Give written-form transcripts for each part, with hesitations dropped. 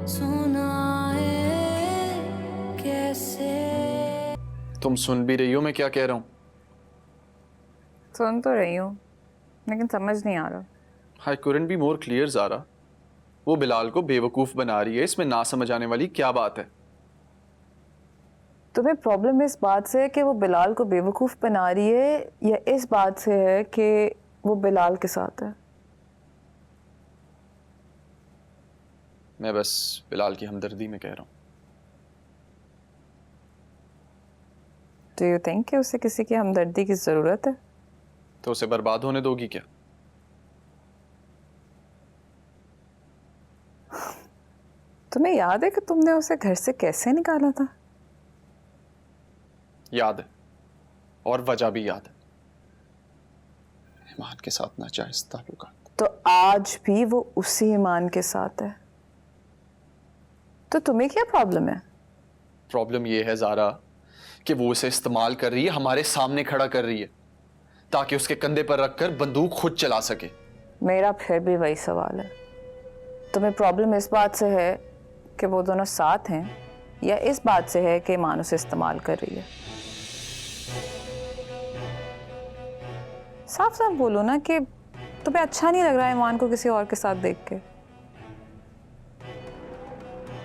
सुनाए कैसे। तुम सुन भी रही हो मैं क्या कह रहा हूँ? सुन तो रही हूँ लेकिन समझ नहीं आ रहा। I couldn't be more clear ज़ारा। वो बिलाल को बेवकूफ़ बना रही है, इसमें ना समझ आने वाली क्या बात है? तुम्हें प्रॉब्लम इस बात से है कि वो बिलाल को बेवकूफ़ बना रही है या इस बात से है कि वो बिलाल के साथ है? मैं बस बिलाल की हमदर्दी में कह रहा हूँ। डू यू थिंक कि उसे किसी की हमदर्दी की ज़रूरत है? तो उसे बर्बाद होने दोगी क्या? तुम्हें याद है कि तुमने उसे घर से कैसे निकाला था? याद है, और वजह भी याद है। ईमान के साथ नाजायज ताल्लुकात। तो आज भी वो उसी ईमान के साथ है, तो तुम्हें क्या प्रॉब्लम है? प्रॉब्लम ये है ज़ारा कि वो उसे इस्तेमाल कर रही है, हमारे सामने खड़ा कर रही है ताकि उसके कंधे पर रखकर बंदूक खुद चला सके। मेरा फिर भी वही सवाल है, तुम्हें प्रॉब्लम इस बात से है कि वो दोनों साथ हैं या इस बात से है कि ईमान उसे इस्तेमाल कर रही है? साफ साफ बोलो ना कि तुम्हें अच्छा नहीं लग रहा है ईमान को किसी और के साथ देख के।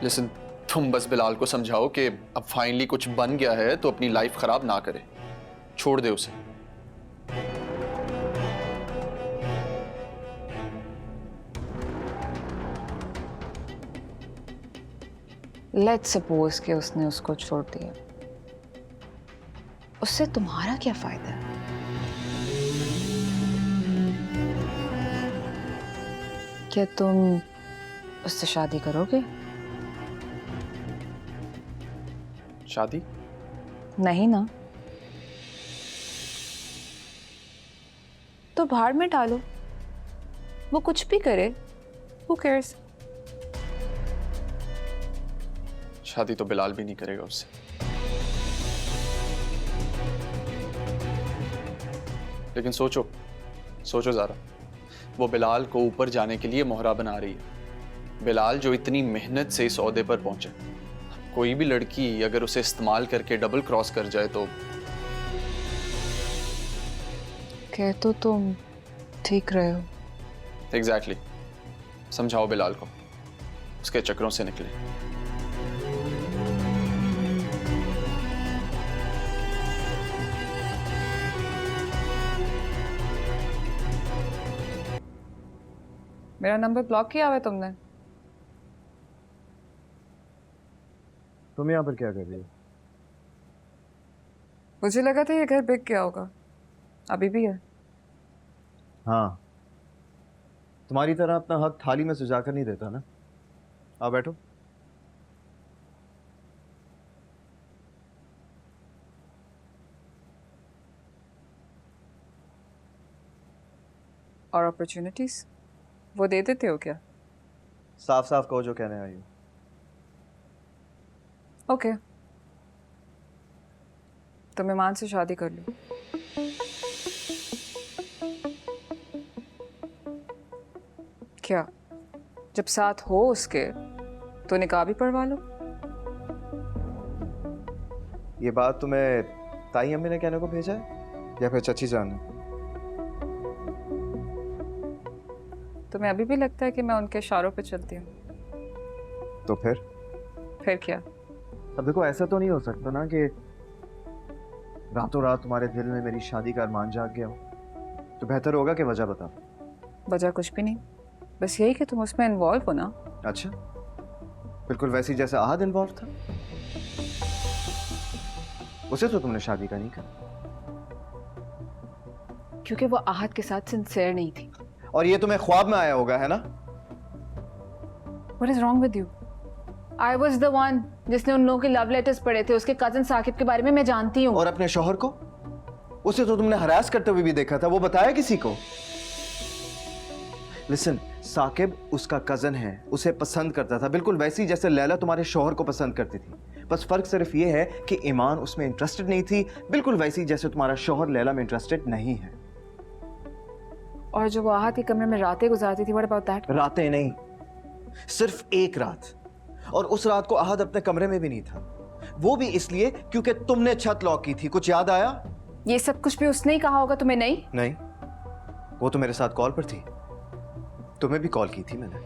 लिसन, तुम बस बिलाल को समझाओ कि अब फाइनली कुछ बन गया है तो अपनी लाइफ खराब ना करे, छोड़ दे उसे। लेट्स सपोज कि उसने उसको छोड़ दिया, उससे तुम्हारा क्या फायदा है? क्या तुम उससे शादी करोगे? शादी? नहीं ना, तो भाड़ में डालो, वो कुछ भी करे, who cares? शादी तो बिलाल भी नहीं करेगा उससे। लेकिन सोचो सोचो ज़रा, वो बिलाल को ऊपर जाने के लिए मोहरा बना रही है। बिलाल जो इतनी मेहनत से इस ओहदे पर पहुंचे, कोई भी लड़की अगर उसे इस्तेमाल करके डबल क्रॉस कर जाए तो। कह तो तुम ठीक रहे हो। एग्जैक्टली। समझाओ बिलाल को उसके चक्रों से निकले। मेरा नंबर ब्लॉक किया हुआ है तुमने? तुम यहाँ पर क्या कर रही हो? मुझे लगा था ये घर बिक गया होगा, अभी भी है। हाँ, तुम्हारी तरह अपना हक थाली में सजा कर नहीं देता ना। आओ बैठो। और अपॉर्चुनिटीज वो दे देते हो क्या? साफ साफ कहो जो कहने आई हो। ओके, तुम ईमान से शादी कर लो। क्या जब साथ हो उसके तो निकाह भी पढ़वा लो। ये बात तुम्हें ताई अम्मी ने कहने को भेजा है या फिर चची जान ने? तुम्हें अभी भी लगता है कि मैं उनके इशारों पे चलती हूँ? तो फिर क्या? अब देखो, ऐसा तो नहीं हो सकता ना कि रातों रात तुम्हारे दिल में मेरी शादी का अरमान जाग गया हो। तो बेहतर होगा कि वजह बताओ। वजह कुछ भी नहीं, बस यही कि तुम उसमें इन्वॉल्व हो ना। अच्छा, बिल्कुल वैसी जैसे आहद इन्वॉल्व था। उसे तो तुमने शादी का नहीं कहा। क्योंकि वो आहद के साथ सिंसियर नहीं थी। और ये तुम्हें ख्वाब में आया होगा, है ना? What is wrong with you? I was the one जिसने उन लोगों के लव लेटर्स पढ़े थे। उसके कजन साकिब के बारे में मैं जानती हूँ। और अपने शौहर को? उसे तो तुमने हरास करते हुए भी देखा था, वो बताया किसी को? लिसन, साकिब उसका कजन है, उसे पसंद करता था, बिल्कुल वैसी जैसे लैला तुम्हारे शौहर को पसंद करती थी। बस फर्क सिर्फ ये है कि ईमान उसमें इंटरेस्टेड नहीं थी, बिल्कुल वैसी जैसे तुम्हारा शौहर लैला में इंटरेस्टेड नहीं है। और जो वो आहत के कमरे में रातें गुजारती थी, व्हाट अबाउट दैट? रातें नहीं, सिर्फ एक रात। और उस रात को अहद अपने कमरे में भी नहीं था, वो भी इसलिए क्योंकि तुमने छत लॉक की थी। कुछ याद आया? ये सब कुछ भी उसने ही कहा होगा तुम्हें, नहीं? नहीं, वो तो मेरे साथ कॉल पर थी, तुम्हें भी कॉल की थी मैंने।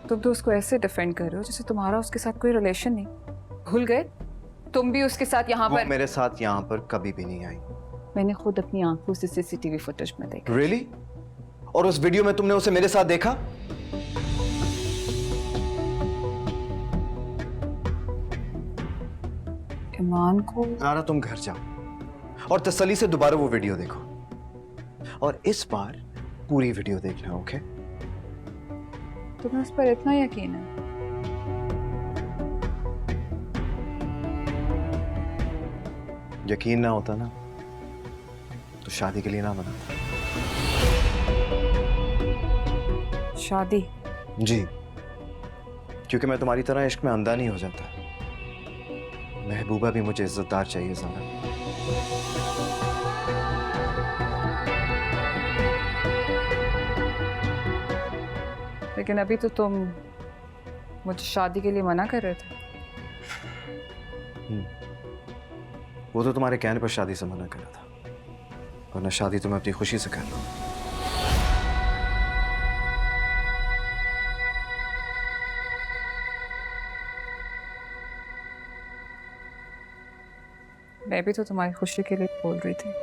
तुम तो उसको ऐसे डिफेंड कर रहे हो जैसे तुम्हारा उसके साथ कोई रिलेशन नहीं। भूल गए तुम भी उसके साथ यहाँ वो पर? मेरे साथ यहाँ पर कभी भी नहीं आई। मैंने खुद अपनी आंखों से सीसीटीवी फुटेज में देखा। Really? और उस वीडियो में तुमने उसे मेरे साथ देखा? ईमान को ज़ारा तुम घर जाओ और तसल्ली से दोबारा वो वीडियो देखो, और इस बार पूरी वीडियो देखना, ओके? तुम्हें उस पर इतना यकीन है? यकीन ना होता ना तो शादी के लिए ना बनाता। शादी? जी, क्योंकि मैं तुम्हारी तरह इश्क में अंधा नहीं हो जाता। महबूबा भी मुझे इज्जतदार चाहिए ज़ारा। लेकिन अभी तो तुम मुझे शादी के लिए मना कर रहे थे। वो तो तुम्हारे कहने पर शादी से मना करा था, वरना शादी तो मैं अपनी खुशी से कर लूँ। मैं भी तो तुम्हारी खुशी के लिए बोल रही थी।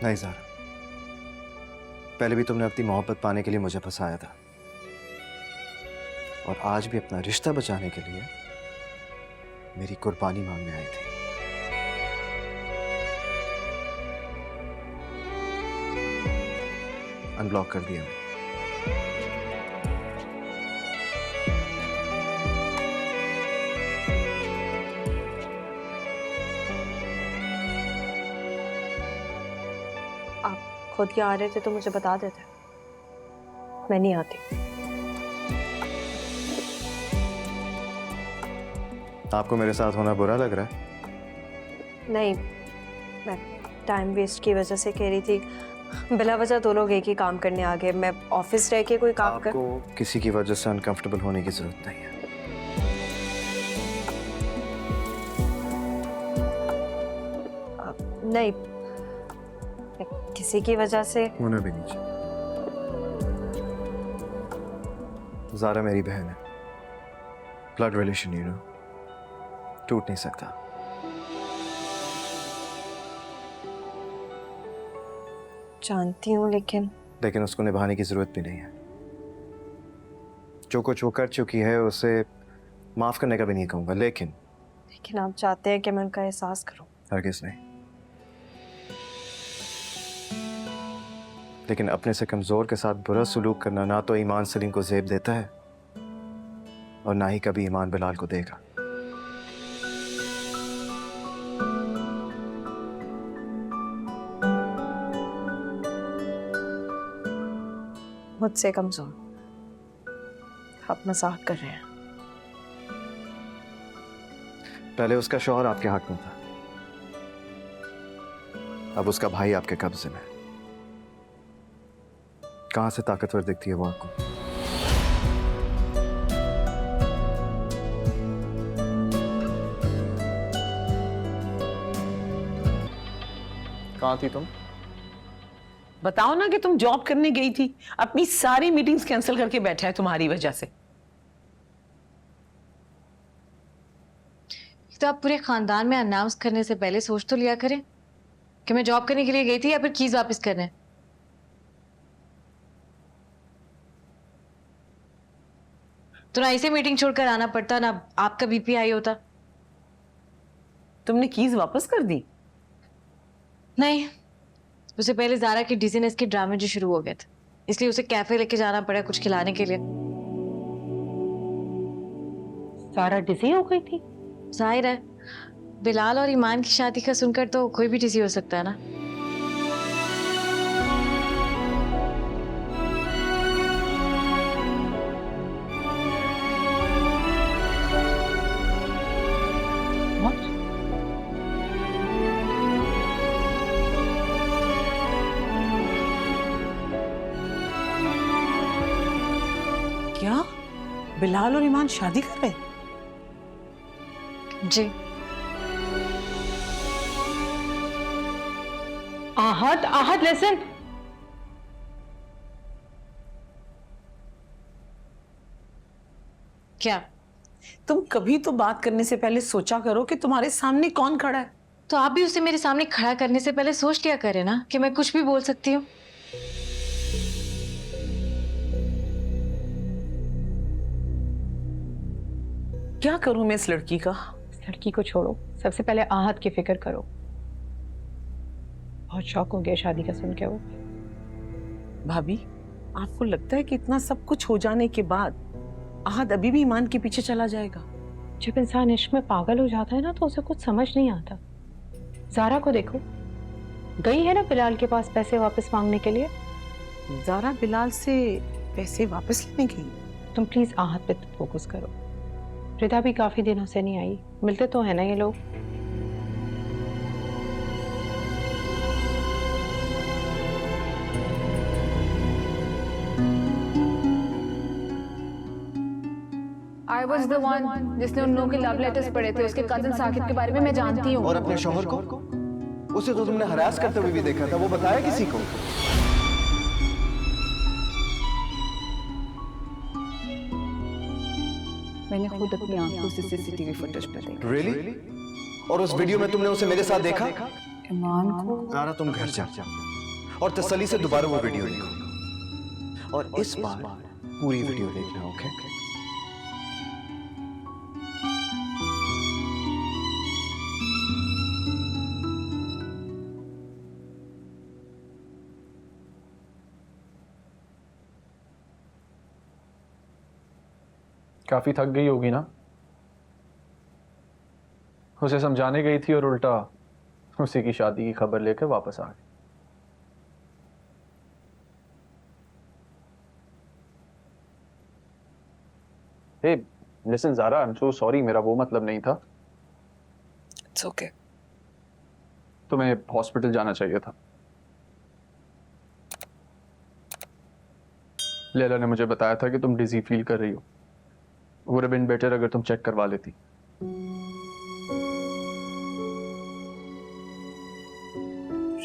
नहीं ज़ारा, पहले भी तुमने अपनी मोहब्बत पाने के लिए मुझे फंसाया था, और आज भी अपना रिश्ता बचाने के लिए मेरी कुर्बानी मांगने आई थी। अनब्लॉक कर दिया मैंने। खुद ही आ रहे थे तो मुझे बता देते, मैं नहीं आती। आपको मेरे साथ होना बुरा लग रहा है? नहीं, मैं टाइम वेस्ट की वजह से कह रही थी। बिला वजह दो लोग एक ही काम करने आ गए। मैं ऑफिस रह के कोई काम कर। आपको किसी की वजह से अनकंफर्टेबल होने की जरूरत नहीं है। नहीं, किसी की वजह से होना भी नहीं चाहिए। ज़ारा मेरी बहन है, ब्लड रिलेशन, यू नो, टूट नहीं सकता। जानती हूँ, लेकिन उसको निभाने की जरूरत भी नहीं है। जो कुछ वो कर चुकी है उसे माफ करने का भी नहीं कहूंगा, लेकिन आप चाहते हैं कि मैं उनका एहसास करूं। हरगिज़ नहीं। लेकिन अपने से कमजोर के साथ बुरा सलूक करना ना तो ईमान सलीम को ज़ेब देता है, और ना ही कभी ईमान बिलाल को देगा। मुझसे कमजोर? आप मजाक कर रहे हैं। पहले उसका शौहर आपके हक में था, अब उसका भाई आपके कब्जे में। कहां से ताकतवर दिखती है वो आपको? कहाँ थी तुम? बताओ ना कि तुम जॉब करने गई थी। अपनी सारी मीटिंग्स कैंसिल करके बैठा है तुम्हारी वजह से। तो आप पूरे खानदान में अनाउंस करने से पहले सोच तो लिया करें कि मैं जॉब करने के लिए गई थी या फिर कीज वापस करने। तो ना इसे मीटिंग छोड़कर आना पड़ता, ना आपका बीपी हाई होता। तुमने कीज वापस कर दी? नहीं, उससे पहले ज़ारा के डिजीनेस के ड्रामे जो शुरू हो गए थे, इसलिए उसे कैफे लेके जाना पड़ा कुछ खिलाने के लिए। ज़ारा डिजी हो गई थी? जाहिर है, बिलाल और ईमान की शादी का सुनकर तो कोई भी डिजी हो सकता है ना। बिलाल और ईमान शादी कर रहे हैं? जी। आहत, आहत लिसन। क्या? तुम कभी तो बात करने से पहले सोचा करो कि तुम्हारे सामने कौन खड़ा है। तो आप भी उसे मेरे सामने खड़ा करने से पहले सोच लिया करें ना कि मैं कुछ भी बोल सकती हूँ। क्या करूं मैं इस लड़की का? इस लड़की को छोड़ो, सबसे पहले आहत की फिक्र करो। बहुत शौक हो गया शादी का सुन के वो। भाभी, आपको लगता है कि इतना सब कुछ हो जाने के बाद आहत अभी भी ईमान के पीछे चला जाएगा? जब इंसान इश्क में पागल हो जाता है ना तो उसे कुछ समझ नहीं आता। ज़ारा को देखो, गई है ना बिलाल के पास पैसे वापस मांगने के लिए। ज़ारा बिलाल से पैसे वापस लेने गई? तुम प्लीज आहत पे फोकस करो। रिदा भी काफी दिनों से नहीं आई, मिलते तो है ना ये लोग। I was the one जिसने उन लोगों के लव लेटर्स पढ़े थे। उसके कजिन साकिब के बारे में मैं जानती हूँ। और अपने शौहर को? उसे तो तुमने हरास करते हुए भी देखा था, वो बताया किसी को? मैंने खुद अपनी आंखों से सीसीटीवी फुटेज पे देखा। Really? और उस वीडियो में तुमने उसे मेरे साथ देखा? ईमान को ज़ारा, तुम घर जा और तसल्ली से दोबारा वो वीडियो देखो, और इस बार पूरी वीडियो देखना, ओके? काफी थक गई होगी ना? उसे समझाने गई थी और उल्टा उसी की शादी की खबर लेकर वापस आ गई। Hey, listen Zara, I am so sorry, मेरा वो मतलब नहीं था। It's okay. तुम्हें हॉस्पिटल जाना चाहिए था। लैला ने मुझे बताया था कि तुम डिजी फील कर रही हो। वुड हैव बीन बेटर अगर तुम चेक करवा लेती।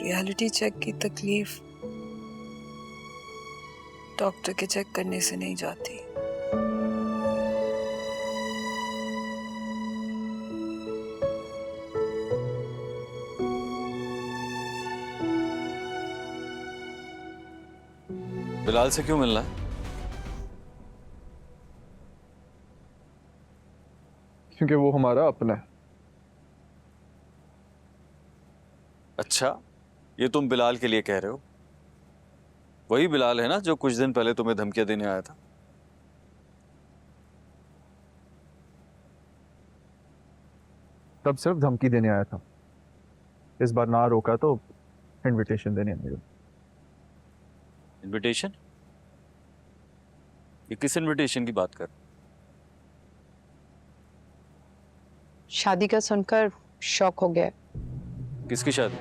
रियलिटी चेक की तकलीफ डॉक्टर के चेक करने से नहीं जाती। बिलाल से क्यों मिलना है? क्योंकि वो हमारा अपना है। अच्छा, ये तुम बिलाल के लिए कह रहे हो? वही बिलाल है ना जो कुछ दिन पहले तुम्हें धमकियां देने आया था? तब सिर्फ धमकी देने आया था, इस बार ना रोका तो इनविटेशन देने आया। इनविटेशन? ये किस इनविटेशन की बात कर? शादी का सुनकर शौक हो गया। किसकी शादी?